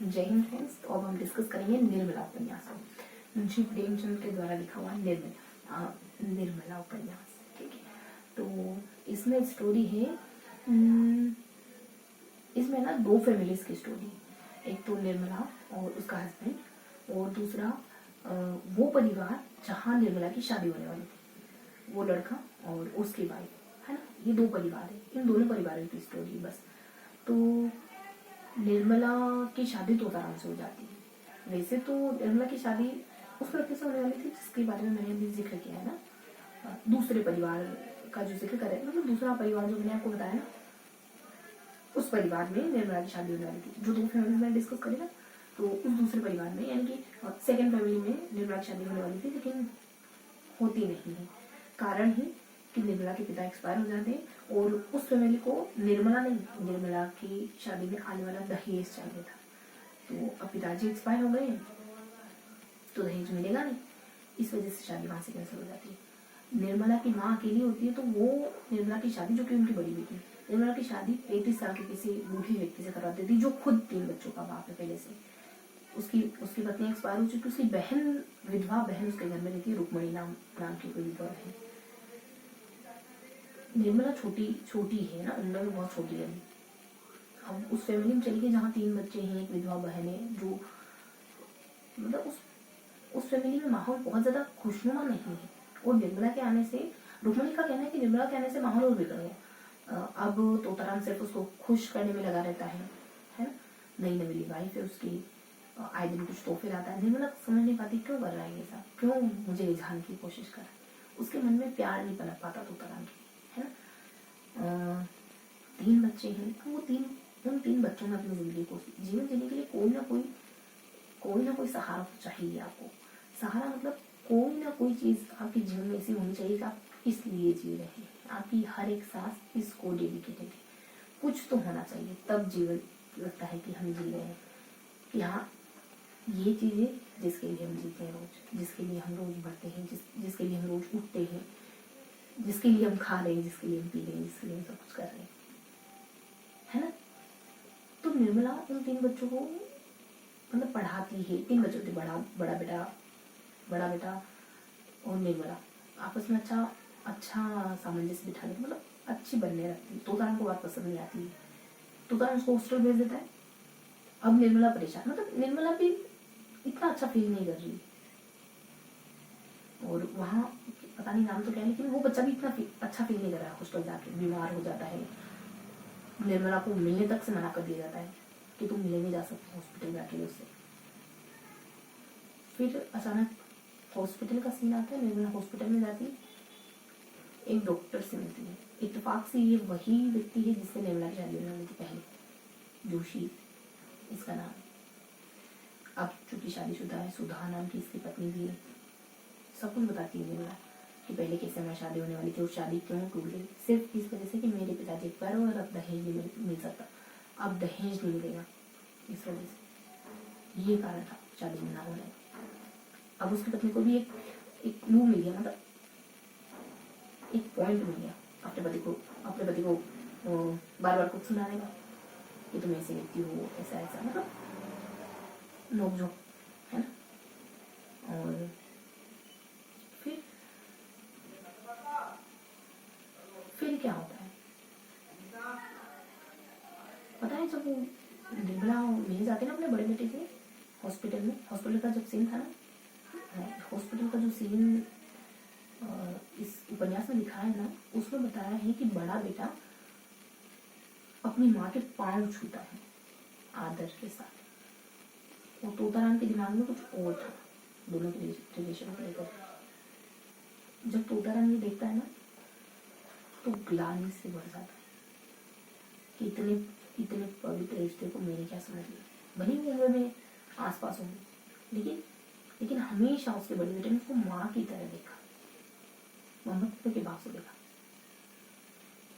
जय हिंद फ्रेंड्स। तो अब हम डिस्कस करेंगे निर्मला उपन्यास को। मुंशी प्रेमचंद के द्वारा लिखा हुआ निर्मला उपन्यास। ठीक है, तो इसमें स्टोरी है, इसमें ना दो फैमिलीज की स्टोरी। एक तो निर्मला और उसका हस्बैंड, और दूसरा वो परिवार जहाँ निर्मला की शादी होने वाली थी, वो लड़का और उसकी वाइफ, है ना। ये दो परिवार है, इन दोनों परिवारों की स्टोरी बस। तो निर्मला की शादी तोताराम से हो जाती है। वैसे तो निर्मला की शादी उस लड़के से होने वाली थी जिसके बारे में मैंने अभी जिक्र किया है ना, दूसरे परिवार का जो जिक्र करे, मतलब दूसरा परिवार जो मैंने आपको बताया ना, उस परिवार में निर्मला की शादी होने वाली थी। जो दो फैमिली में डिस्कस करें ना, तो उस दूसरे परिवार में यानी कि सेकेंड फैमिली में निर्मला की शादी होने वाली थी, लेकिन होती नहीं है। कारण ही कि निर्मला के पिता एक्सपायर हो जाते हैं, और उस फैमिली को निर्मला की शादी में आने वाला दहेज चाहिए था। तो अब पिताजी एक्सपायर हो गए, तो दहेज मिलेगा नहीं, इस वजह से शादी वहां से कैंसिल हो जाती है। निर्मला की माँ अकेली होती है, तो वो निर्मला की शादी, जो कि उनकी बड़ी बेटी, निर्मला की शादी 35 साल के किसी बूढ़े व्यक्ति से करवा देती, जो खुद 3 बच्चों का बाप है पहले से। उसकी पत्नी एक्सपायर हो चुकी, उसकी बहन, विधवा बहन उसके घर में रहती है, रुक्मणी नाम की कोई विधवा बहन। निर्मला छोटी है ना, उम्र में बहुत छोटी है। अब उस फैमिली में चली गई जहाँ 3 बच्चे हैं, एक विधवा बहन है, जो मतलब उस फैमिली में माहौल बहुत ज्यादा खुशनुमा नहीं है। और निर्मला के आने से, रुक्मणी का कहना है कि निर्मला के आने से माहौल और बिगड़ गया। अब तोताराम सिर्फ उसको खुश करने में लगा रहता है ना। नई नवीली वाइफ है उसकी, आए दिन कुछ तोहफे लाता है। निर्मला समझ नहीं पाती क्यों कर रहा है ये सब, क्यों मुझे रिझाने की कोशिश कर रहा है। उसके मन में प्यार नहीं पनप पाता तोताराम के, है ना। 3 बच्चे हैं, तो वो उन 3 बच्चों में अपनी जिंदगी को जीवन जीने के लिए कोई ना कोई सहारा तो चाहिए आपको। सहारा मतलब कोई ना कोई चीज आपके जीवन में ऐसी होनी चाहिए कि आप इसलिए जी रहे हैं, आपकी हर एक सांस इसको डेडिकेटेड है। कुछ तो होना चाहिए, तब जीवन लगता है कि हम जी रहे हैं। कि हाँ, ये चीजें जिसके लिए हम जीते हैं रोज, जिसके लिए हम रोज बढ़ते हैं, जिसके लिए हम रोज उठते हैं, जिसके लिए हम खा रहे हैं, जिसके लिए हम पी रहे हैं, जिसके लिए हम सब कुछ कर रहे हैं, है ना। तो निर्मला उन 3 बच्चों को मतलब पढ़ाती है। 3 बच्चों थे, बड़ा बेटा और निर्मला आपस में अच्छा सामंजस्य बिठा लेते, मतलब अच्छी बनने लगती। तोताराम को बात पसंद नहीं आती, तोताराम उसको हॉस्टल भेज देता है। अब निर्मला परेशान, मतलब निर्मला भी इतना अच्छा फील नहीं कर रही, और वहाँ पता नहीं नाम तो क्या है, लेकिन वो बच्चा भी इतना अच्छा फील नहीं कर रहा है। हॉस्टल जाके बीमार हो जाता है, निर्मला को मिलने तक से मना कर दिया जाता है कि तुम मिलने नहीं जा सकते हॉस्पिटल जाके उससे। फिर अचानक हॉस्पिटल का सीन आता है, निर्मला हॉस्पिटल में जाती, एक डॉक्टर से मिलती है। इत्तेफाक से ये वही व्यक्ति है जिससे निर्मला की शादी होने वाली थी पहले, जोशी इसका नाम। अब चूंकि शादीशुदा है, सुधा नाम की इसकी पत्नी भी है। सब कुछ बताती है निर्मला कि पहले कैसे हमारी शादी होने वाली थी और शादी क्यों टूट गई, सिर्फ इस वजह से कि मेरे पिताजी एक्सपायर हो और अब दहेज नहीं मिल सकता, अब दहेज नहीं मिलेगा, इस वजह से ये कारण था शादी में ना होने का। अब उसकी पत्नी को भी एक क्लू मिल गया, मतलब एक पॉइंट मिल गया अपने पति को बार बार कुछ सुनाने का कि तुम ऐसे व्यक्ति हो, ऐसा ऐसा, मतलब नोकझोंक, है ना। और फिर क्या होता है पता है, जब वो निर्मला मिल जाते ना अपने बड़े बेटे से हॉस्पिटल का जब सीन था ना, हॉस्पिटल का जो सीन इस उपन्यास में दिखाया है ना, उसमें बताया है कि बड़ा बेटा अपनी माँ के पांव छूता है आदर के साथ, और तोताराम के दिमाग में कुछ और था दोनों के रिलेशन को लेकर। जब तोताराम ये देखता है ना, तो ग्लानि से भर जाता है कि इतने पवित्र रिश्ते को मैंने क्या समझ लिया। भले ही उम्र में आसपास होंगे, लेकिन हमेशा उसके बड़े बेटे ने उसको माँ की तरह देखा, ममत्व के भाव से देखा,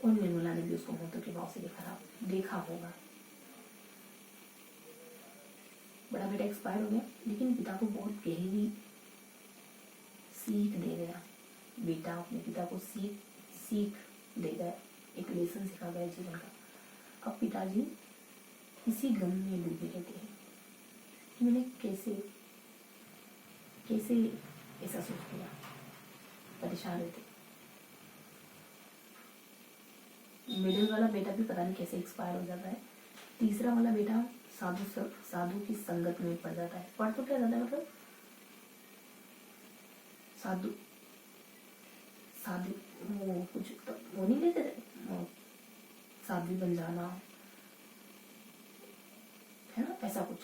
और निर्मला ने भी उसको ममत्व के भाव से देखा होगा। बड़ा बेटा एक्सपायर हो गया, लेकिन पिता को बहुत गहरी सीख दे गया। बेटा अपने पिता को सीख दे गया, एक लेसन सिखा गया जीवन का। अब पिताजी इसी गम में डूबे रहते हैं कि मैंने कैसे कैसे ऐसा सोच लिया, परेशान रहती। मिडिल वाला बेटा भी पता नहीं कैसे एक्सपायर हो जाता है, तीसरा वाला बेटा साधु की संगत में पड़ जाता है। पढ़ तो क्या जाता है, मतलब साधु साधु वो कुछ तो वो नहीं लेते थे, साध्वी बन जाना है ना, ऐसा कुछ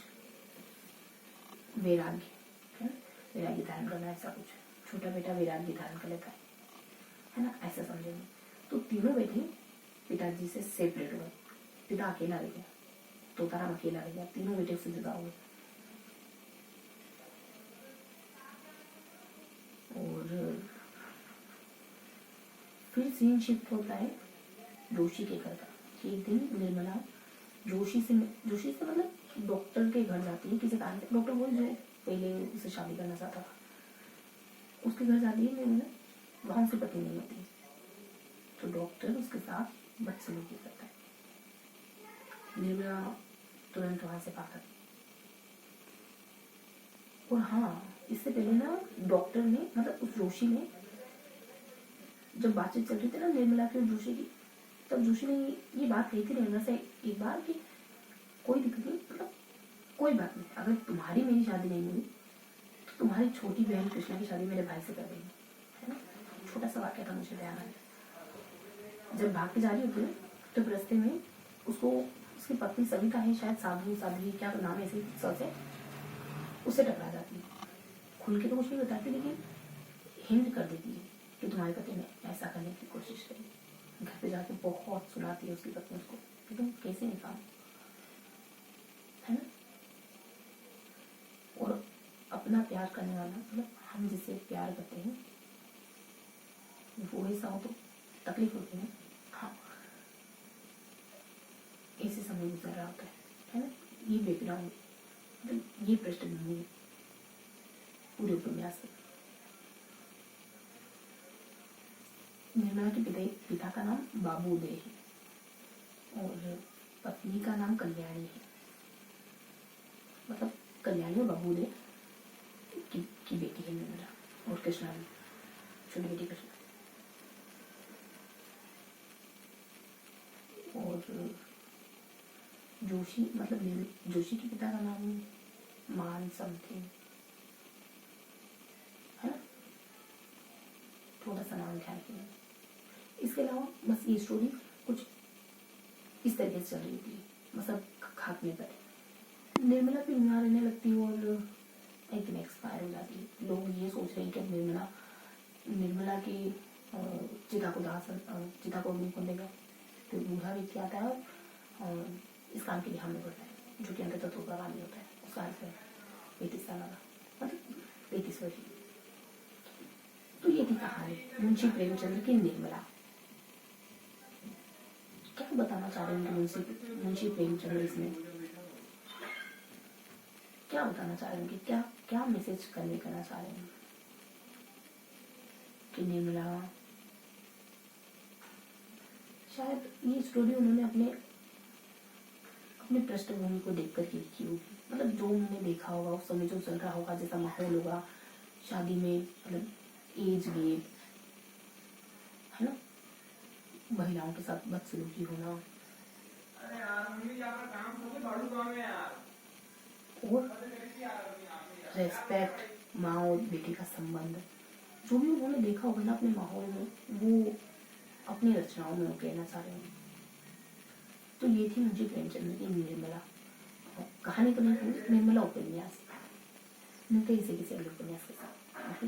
वैराग्य है ना, वैराग्य धारण करना, ऐसा कुछ। छोटा बेटा वैराग्य धारण कर लेता है ना, ऐसा समझेंगे। तो तीनों बेटे पिताजी से सेपरेट हुए, पिता अकेला रह गया, तोताराम अकेला रह गया, तीनों बेटे उससे जुदा हुए। और फिर सीन शिफ्ट होता है जोशी के घर का। एक दिन निर्मला जोशी से मतलब डॉक्टर के घर जाती है किसी कारण से। डॉक्टर वो जो पहले उसे शादी करना चाहता था, उसके घर जाती है निर्मला, वहां से पति नहीं होती, तो डॉक्टर उसके साथ बदसलूकी करता है। निर्मला तुरंत वहां से भागती। और हाँ, इससे पहले ना डॉक्टर ने, मतलब उस जोशी ने, जब बातचीत चल रही थी ना निर्मला की और जोशी की, तब जोशी ने ये बात कही थी निर्मला से एक बार कि कोई दिक्कत नहीं, मतलब कोई बात नहीं, अगर तुम्हारी मेरी शादी नहीं हुई तो तुम्हारी छोटी बहन कृष्णा की शादी मेरे भाई से कर देंगे, है ना। छोटा सा वाक्य था, मुझे ध्यान आया। जब भाग के जा रही होती है तो रास्ते में उसको उसकी पत्नी सविता है शायद, साधवी क्या तो नाम है ऐसे से, उससे टकरा जाती है। खुल के तो कुछ नहीं बताती, लेकिन हिंट कर देती है कि तुम्हारे पति ने ऐसा करने की कोशिश करी। घर पे जाके बहुत सुनाती है उसकी पत्नी उसको कि तुम कैसे इंसान, है ना। और अपना प्यार करने वाला, मतलब हम जिसे प्यार करते हैं वो ऐसा हो तो तकलीफ होती है। हाँ, ऐसे समय गुजर रहा होता है ना। ये बैकग्राउंड, मतलब ये पृष्ठभूमि है पूरे उपन्यास में। निर्मला के पिता का नाम बाबूदे है और पत्नी का नाम कल्याणी है, मतलब कल्याणी और बाबूदे की बेटी है निर्मला, और कृष्णा भी, छोटी बेटी कृष्णा। और जोशी, मतलब जोशी के पिता का नाम मान समथिंग है ना, थोड़ा सा नाम ध्यान रखिए। इसके अलावा बस ये स्टोरी कुछ इस तरीके से चल रही थी, मतलब खात्मे पर। निर्मला फिर बीमार रहने लगती है और एक दिन एक्सपायर हो जाती है। लोग ये सोच रहे हैं कि निर्मला की चिता को अग्नि कौन देगा। फिर बूढ़ा व्यक्ति आता है और इस काम के लिए हमें करता है, जो कि अंततः तोता वाली होता है। उसका अर्थ है 35 साल का, मतलब 35 वर्ष। तो ये थी कहानी मुंशी प्रेमचंद्र की निर्मला। क्या बताना चाह रहे हैं मुंशी प्रेमचंद्र इसमें क्या बताना चाह रहे हैं कि क्या मैसेज करना चाह रहे हैं कि निर्मला, शायद ये स्टोरी उन्होंने अपने पृष्ठभूमि को देखकर ही लिखी होगी, मतलब जो उन्होंने देखा होगा उस समय जो चल रहा होगा, जैसा माहौल होगा शादी में, मतलब एज गैप है ना, महिलाओं के साथ बदसलूकी होना, और रेस्पेक्ट, माँ और बेटी का संबंध, जो भी उन्होंने देखा होगा ना अपने माहौल में, वो अपनी रचनाओं में कहना चाह रहे हैं। तो ये थी मुंशी प्रेमचंद की निर्मला। कहानी तो नहीं, निर्मला उपन्यास। मिलते इसी किसी अगले उपन्यास के साथ।